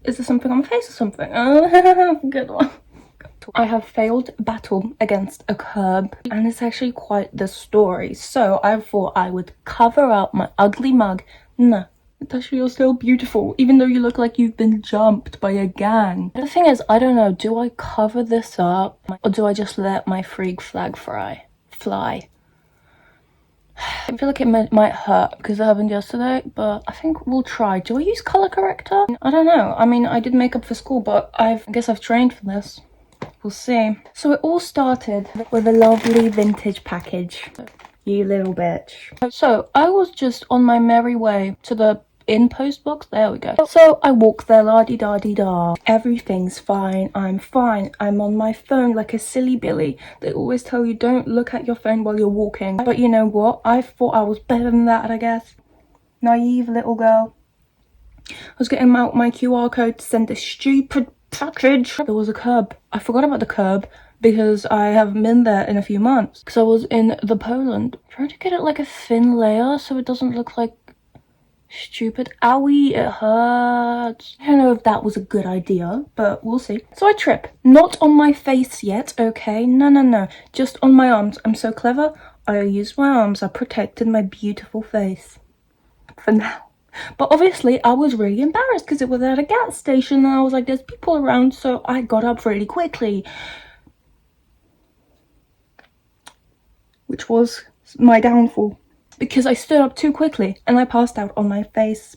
Is there something on my face or something? Good one. I have failed battle against a curb, and it's actually quite the story. So I thought I would cover up my ugly mug. No. Natasha, you're still beautiful, even though you look like you've been jumped by a gang. The thing is, I don't know, do I cover this up, or do I just let my freak flag fly? I feel like it might hurt because it happened yesterday, but I think we'll try. Do I use color corrector? I don't know. I mean, I did makeup for school, but I guess I've trained for this. We'll see. So it all started with a lovely vintage package. You little bitch. So I was just on my merry way to the in-post box. There we go. So I walk there, la-di-da-di-da. Everything's fine. I'm fine. I'm on my phone like a silly Billy. They always tell you don't look at your phone while you're walking. But you know what? I thought I was better than that, I guess. Naive little girl. I was getting out my QR code to send this stupid package. There was a curb. I forgot about the curb because I haven't been there in a few months. Because I was in the Poland. Trying to get it like a thin layer so it doesn't look like stupid. Owie, it hurts. I don't know if that was a good idea, but we'll see. So I trip. Not on my face yet, okay? No. Just on my arms. I'm so clever. I used my arms. I protected my beautiful face. For now. But obviously, I was really embarrassed because it was at a gas station and I was like, there's people around, so I got up really quickly. Which was my downfall. Because I stood up too quickly and I passed out on my face.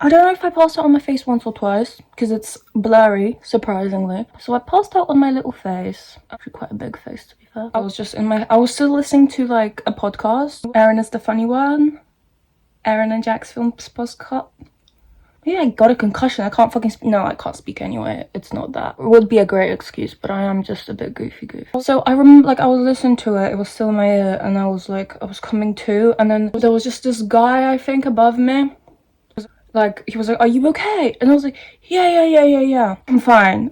I don't know if I passed out on my face once or twice because it's blurry, surprisingly. So I passed out on my little face. Actually quite a big face, to be fair. I was still listening to like a podcast. Erin is the funny one. Erin and Jack's films podcast. Maybe I got a concussion. I can't fucking speak. No, I can't speak anyway. It's not that. It would be a great excuse, but I am just a bit goofy. So I remember, like, I was listening to it. It was still in my ear, and I was like, I was coming to, and then there was just this guy, I think, above me. Like, he was like, are you okay? And I was like, yeah. I'm fine.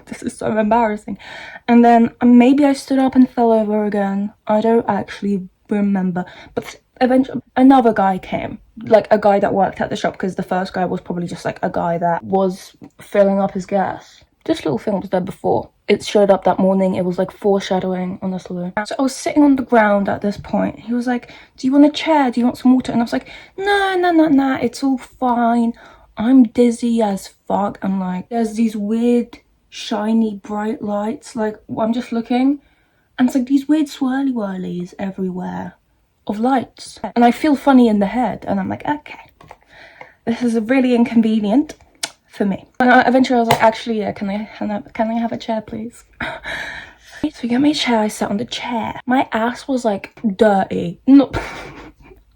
This is so embarrassing. And then maybe I stood up and fell over again. I don't actually remember. But eventually another guy came, like a guy that worked at the shop, because the first guy was probably just like a guy that was filling up his gas. This little thing was there before. It showed up that morning. It was like foreshadowing, honestly. So I was sitting on the ground at this point. He was like, do you want a chair? Do you want some water? And I was like, nah, it's all fine. I'm dizzy as fuck. I'm like, there's these weird shiny bright lights, like I'm just looking, and it's like these weird swirly whirlies everywhere of lights, and I feel funny in the head, and I'm like, okay, this is really inconvenient for me. And eventually I was like, actually, yeah, can I have a chair, please? So we got me a chair. I sat on the chair. My ass was like dirty. No.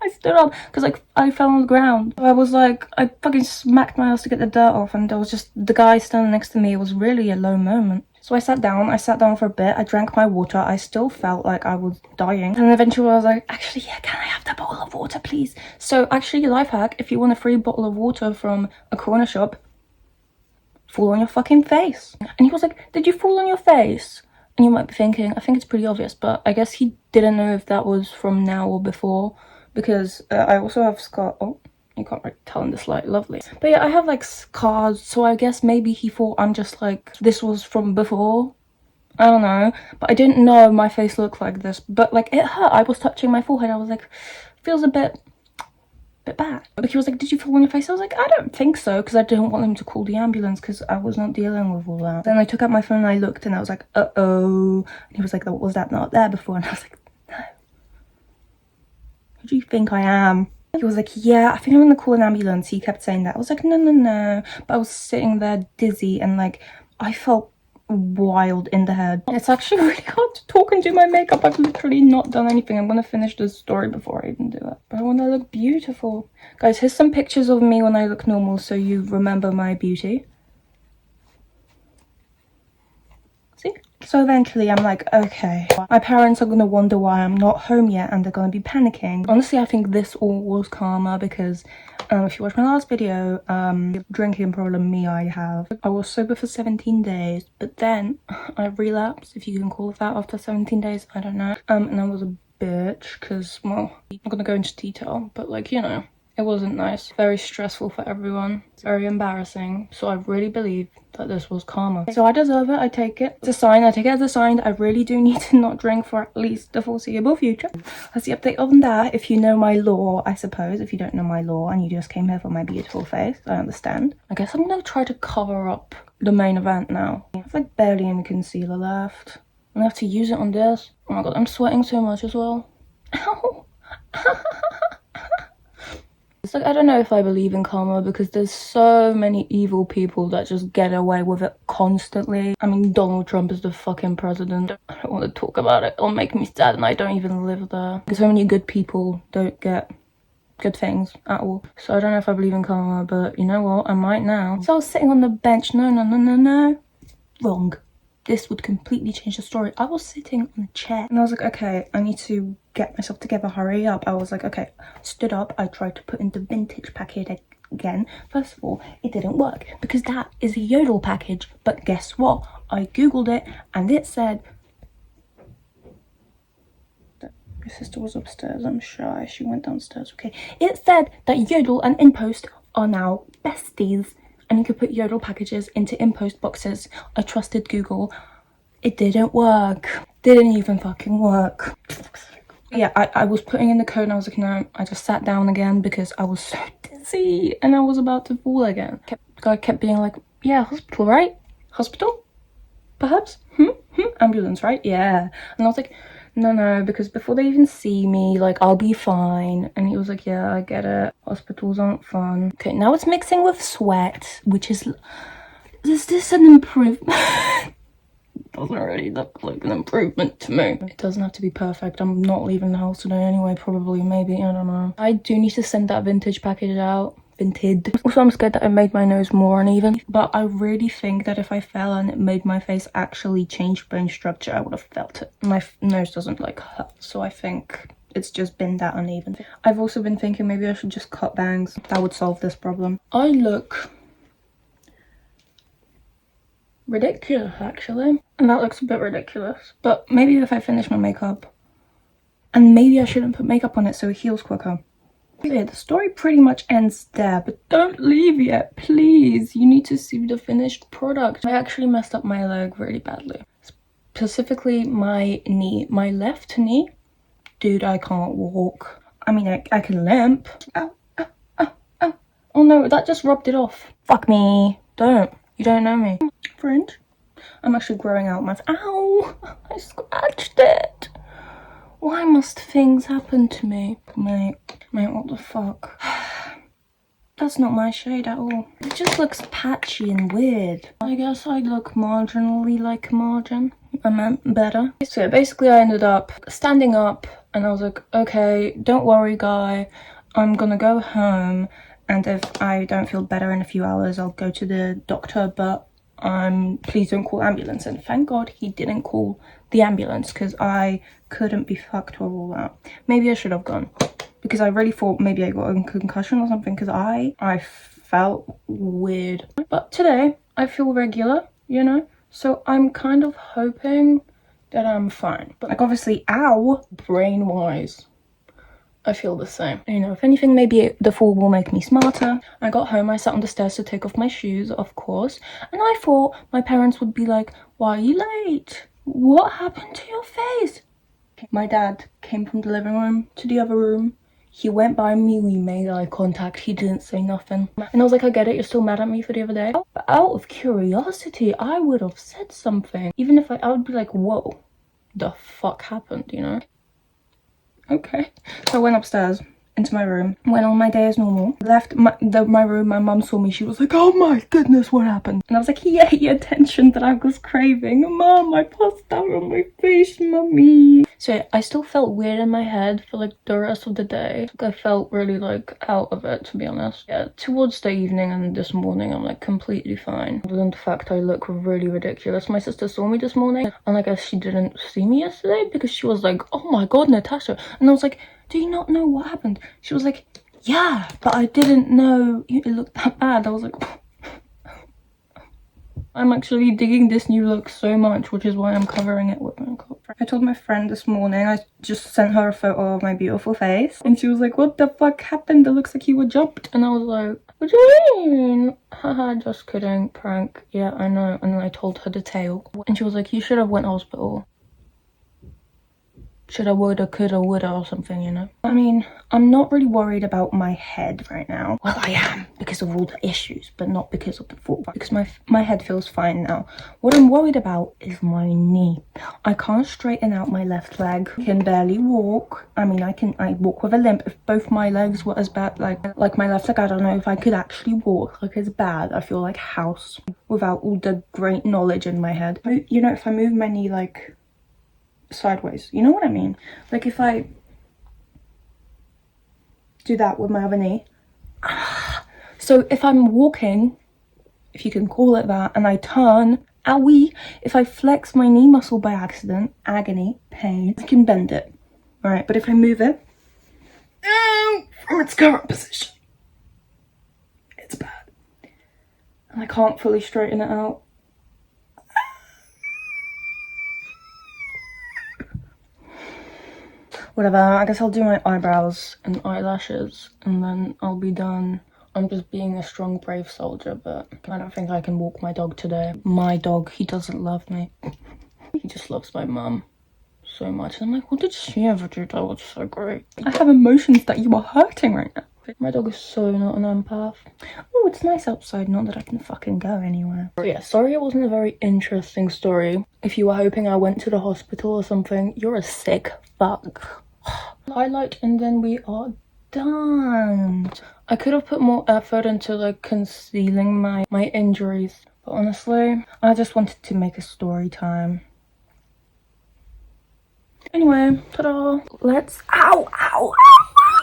I stood up because like I fell on the ground. I was like, I fucking smacked my ass to get the dirt off, and there was just the guy standing next to me. It was really a low moment. So I sat down for a bit. I drank my water. I still felt like I was dying. And eventually I was like, actually, yeah, can I have the bottle of water, please? So actually, life hack, if you want a free bottle of water from a corner shop, fall on your fucking face. And he was like, did you fall on your face? And you might be thinking, I think it's pretty obvious, but I guess he didn't know if that was from now or before, because I also have scars. Oh, you can't really tell in this light, lovely. But yeah, I have like scars, so I guess maybe he thought I'm just like, this was from before. I don't know, but I didn't know my face looked like this, but like it hurt. I was touching my forehead. I was like, feels a bit bad. But he was like, did you fall on your face? I was like, I don't think so, because I didn't want them to call the ambulance because I was not dealing with all that. Then I took out my phone and I looked and I was like, uh-oh. And he was like, was that not there before? And I was like, no. Who do you think I am? He was like, yeah, I think I'm gonna call an ambulance. He kept saying that. I was like, no. But I was sitting there dizzy and like, I felt wild in the head. It's actually really hard to talk and do my makeup. I've literally not done anything. I'm gonna finish this story before I even do it. But I wanna look beautiful. Guys, here's some pictures of me when I look normal so you remember my beauty. See? So eventually I'm like, okay, my parents are gonna wonder why I'm not home yet and they're gonna be panicking. Honestly, I think this all was karma because if you watch my last video, drinking problem I have. I was sober for 17 days, but then I relapsed, if you can call it that, after 17 days, I don't know. And I was a bitch because, well, I'm not gonna go into detail, but like, you know, It wasn't nice. Very stressful for everyone. It's very embarrassing. So I really believe that this was karma. So I deserve it. I take it. It's a sign. I take it as a sign that I really do need to not drink for at least the foreseeable future. That's the update on that. If you know my lore, I suppose. If you don't know my lore and you just came here for my beautiful face, I understand. I guess I'm gonna try to cover up the main event now. I have like barely any concealer left. I'm gonna have to use it on this. Oh my god, I'm sweating so much as well. Ow. It's like, I don't know if I believe in karma because there's so many evil people that just get away with it constantly. I mean, Donald Trump is the fucking president. I don't want to talk about it. It'll make me sad and I don't even live there. Because so many good people don't get good things at all. So I don't know if I believe in karma, but you know what? I might now. So I was sitting on the bench. No. Wrong. This would completely change the story. I was sitting on a chair and I was like, okay, I need to get myself together, hurry up. I was like, okay, stood up. I tried to put in the vintage package again. First of all, it didn't work because that is a Yodel package. But guess what? I googled it and it said, your sister was upstairs, I'm shy. She went downstairs, okay. It said that Yodel and InPost are now besties. And you could put Yodel packages into InPost boxes. I trusted Google. It didn't work. Didn't even fucking work. Yeah, I was putting in the code and I was like, no. I just sat down again because I was so dizzy and I was about to fall again. The guy kept being like, yeah, hospital, right? Hospital? Perhaps? Ambulance, right? Yeah. And I was like, no, because before they even see me, like, I'll be fine. And he was like, yeah, I get it. Hospitals aren't fun. Okay, now it's mixing with sweat, which is this an improvement? Doesn't really look like an improvement to me. It doesn't have to be perfect. I'm not leaving the house today anyway, probably, maybe, I don't know. I do need to send that vintage package out. Also, I'm scared that I made my nose more uneven, but I really think that if I fell and it made my face actually change bone structure, I would have felt it. My nose doesn't like hurt, so I think it's just been that uneven. I've also been thinking maybe I should just cut bangs. That would solve this problem. I look ridiculous, actually, and that looks a bit ridiculous, but maybe if I finish my makeup, and maybe I shouldn't put makeup on it so it heals quicker. Yeah, the story pretty much ends there, but don't leave yet, please. You need to see the finished product. I actually messed up my leg really badly. Specifically my knee. My left knee. Dude, I can't walk. I mean, I can limp. Ow. Oh no, that just rubbed it off. Fuck me. Don't. You don't know me. Friend, I'm actually growing out my... Ow! I scratched it. Why must things happen to me? Mate, what the fuck? That's not my shade at all. It just looks patchy and weird. I guess I look marginally like a margin. I meant better. So basically I ended up standing up and I was like, okay, don't worry guy. I'm gonna go home and if I don't feel better in a few hours, I'll go to the doctor, but please don't call ambulance. And thank God he didn't call the ambulance because I couldn't be fucked with all that. Maybe I should have gone because I really thought maybe I got a concussion or something because I felt weird. But today I feel regular, you know, so I'm kind of hoping that I'm fine. But like obviously, ow, brain wise, I feel the same. You know, if anything, maybe the fall will make me smarter. I got home, I sat on the stairs to take off my shoes, of course. And I thought my parents would be like, why are you late? What happened to your face? My dad came from the living room to the other room. He went by me, we made eye contact, he didn't say nothing. And I was like, I get it, you're still mad at me for the other day. But out of curiosity, I would have said something. Even if I would be like, whoa, the fuck happened, you know? Okay, so I went upstairs into my room, went on my day as normal, left my room. My mum saw me, she was like, oh my goodness, what happened? And I was like, yay, attention that I was craving. Mum, I passed out on my face, mummy. So yeah, I still felt weird in my head for like the rest of the day. I felt really like out of it, to be honest. Yeah, towards the evening and this morning I'm like completely fine. Other than the fact I look really ridiculous. My sister saw me this morning and I guess she didn't see me yesterday because she was like, oh my god, Natasha. And I was like, do you not know what happened? She was like, yeah, but I didn't know it looked that bad. I was like, I'm actually digging this new look so much, which is why I'm covering it with makeup. I told my friend this morning, I just sent her a photo of my beautiful face, and she was like, what the fuck happened? It looks like you were jumped. And I was like, what do you mean? Haha, just kidding, prank. Yeah, I know. And then I told her the tale, and she was like, you should have went to hospital. Shoulda, woulda, coulda, woulda, or something, you know? I mean, I'm not really worried about my head right now. Well, I am, because of all the issues, but not because of the fall. Because my head feels fine now. What I'm worried about is my knee. I can't straighten out my left leg. I can barely walk. I mean, I walk with a limp. If both my legs were as bad, like my left leg, I don't know if I could actually walk. Like, it's bad. I feel like house without all the great knowledge in my head. You know, if I move my knee, like, sideways, you know what I mean? Like, if I do that with my other knee, so if I'm walking, if you can call it that, and I turn, owie, if I flex my knee muscle by accident, agony, pain, I can bend it, right? But if I move it from its current position, it's bad, and I can't fully straighten it out. Whatever, I guess I'll do my eyebrows and eyelashes, and then I'll be done. I'm just being a strong, brave soldier, but I don't think I can walk my dog today. My dog, he doesn't love me. He just loves my mum so much. And I'm like, what did she ever do that was so great? I have emotions that you are hurting right now. My dog is so not an empath. Oh, it's nice outside, not that I can fucking go anywhere. So yeah, sorry it wasn't a very interesting story. If you were hoping I went to the hospital or something, you're a sick fuck. Highlight, and then we are done. I could have put more effort into like concealing my injuries, but honestly, I just wanted to make a story time. Anyway, ta-da! Let's ow, ow, ow.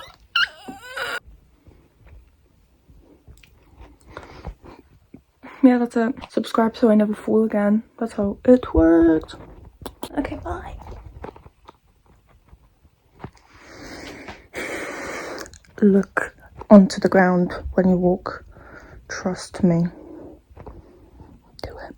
Yeah, that's it. Subscribe so I never fall again. That's how it works. Okay, bye. Look onto the ground when you walk. Trust me. Do it.